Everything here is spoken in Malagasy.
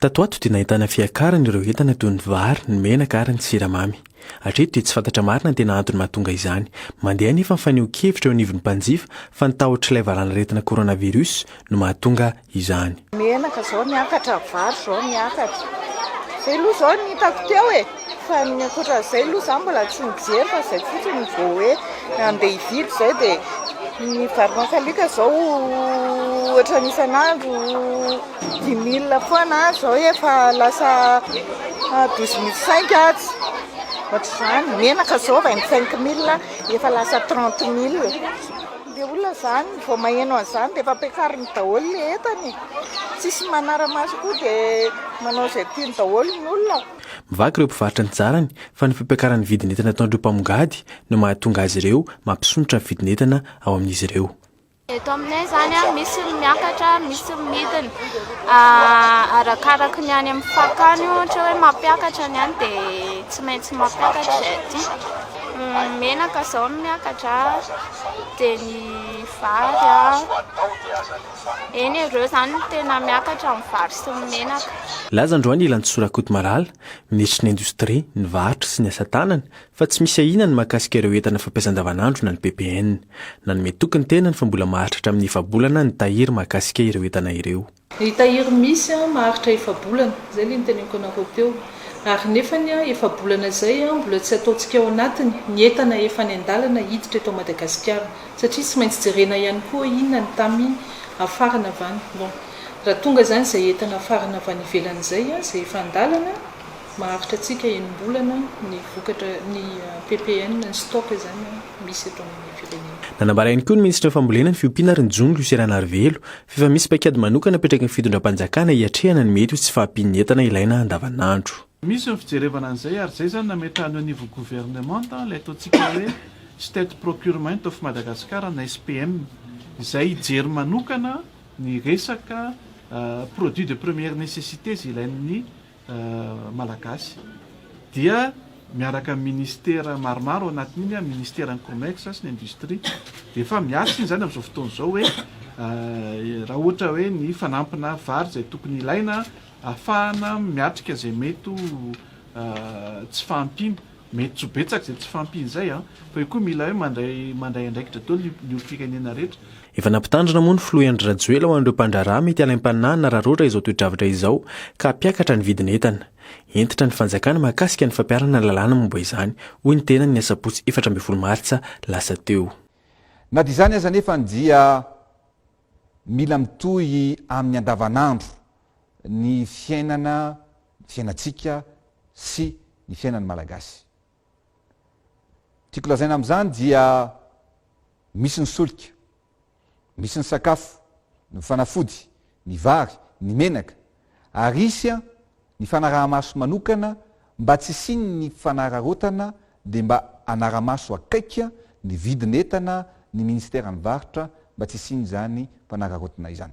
Tato ato dia nahitana fiakarana ireo entana toy ny vary, ny menaka ary ny siramamy. Hatreto dia tsy fantatra marina ny tena antony mahatonga izany. Mandeha nefa mifaneho-kevitra eo anivon'ny mpanjifa fa ny tahotr'ilay valaran'aretina koronavirus no mahatonga izany. Menaka zao miakatra, vary zao miakatra. Izay aloha zao ny hitako teo fa ny ankoatran'izay aloha zany mbola tsy mijery fa izay fotsiny ny vao hoe andeha hividy izay dia ny vary makalika zao ohatra ny isan'andro 10 000 foana, zao efa lasa 12 500 atsy. Ohatr'izany menaka zao 25 000 efa lasa 30 000. Dia olona zany vao maheno an'izany dia efa ampiakariny daholo ilay entany. Tsisy manara-maso koa dia manao izay tiany daholo ny olona. Mivaky ireo mpivarotra ny tsarany fa ny fampiakaran'ny vidin'entana ataon'ireo mpamongady no mahatonga azy ireo mampisontra ny vidin'entana ao amin'izy ireo. Eto aminay zany misy miakatra, misy midina. Arakaraka ny any amin'ny fakany ohatra hoe mampiakatra ny any dia tsy maintsy mampiakatra aty. Menaka zao miakatra dia ny vary eny ireo zany tena miakatra amin'ny vary sy ny menaka. Laza androany ilan'ny Sorakoto-Malala, ministry ny indostria, ny varotra sy ny asa tanana fa tsy misy ahina ny mahakasika ireo entana fampiasa andavanandro na ny PPN. Nanome tokony tena fa mbola maharitra hatramin'ny efa-bolana ny tahiry mahakasika ireo entana ireo. Ny tahiry misy maharitra efa-bolana, izay ilay niteneniko anareo teo. Ary nefany efa-bolana izay mbola tsy ataontsika ao anatiny ny entana efa ny andalana hiditra eto Madagasikara satria tsy maintsy jerena ihany koa inona ny tamin'ny afarana avy any. Bon, raha tonga izany izay entana afarana avy any ivelana izay izay efa andalana maharitra antsika enim-bolana ny vokatra ny PPN ny stock izany misy eto amin'ny firenena. Nanambara ihany koa ny ministra fambolena ny fiompiana Rinjongo Lusiranarivelo fa misy paikady manokana apetraky ny fitondram-panjakana hiatrehana ny mety tsy fahampian'ny entana ilaina andavanandro. Misy ny fijerevana an'izay ary izay zany nametrahany au niveau gouvernement ilay ataontsika hoe State Procurement of Madagascar na SPM izay hijery manokana ny resaka produit de première nécessité izay ilain'ny malagasy. Dia miaraka ministera maromaro ao anatin'iny ministera ny commerce sy ny industrie dia efa miasa iny zany amin'izao fotoana izao hoe raha ohatra hoe ny fanampina vary izay tokony ilaina ahafahana miatrika izay mety tsy fahampiana, mety tsy betsaka izay tsy fahampiana izay fa io koa mila hoe mandray andraikitra daholo ny firenena rehetra. Efa nampitandrina moa ny filoha Andry Rajoelina ho an'ireo mpandraharaha mety alaim-panahina raha roatra izao toe-javatra izao ka hampiakatra ny vidin'entana. Entitra ny fanjakana mahakasika ny fampiarana ny lalàna momba izany, hoy ny tena ny asabotsy 14 Martsa lasa teo. Na dia izany aza nefa dia mila mitohy amin'ny andavanandro ny fiainantsika sy ny fiainan'ny malagasy. Tiako lazaina amin'izany dia misy ny solika, misy ny sakafo, ny fanafody, ny vary, ny menaka, ary isy ny fanaraha-maso manokana mba tsy siny ny fanararotana dia mba anara-maso akaika ny vidin'entana ny ministera ny varotra mba tsy siny izany fanararotana izany.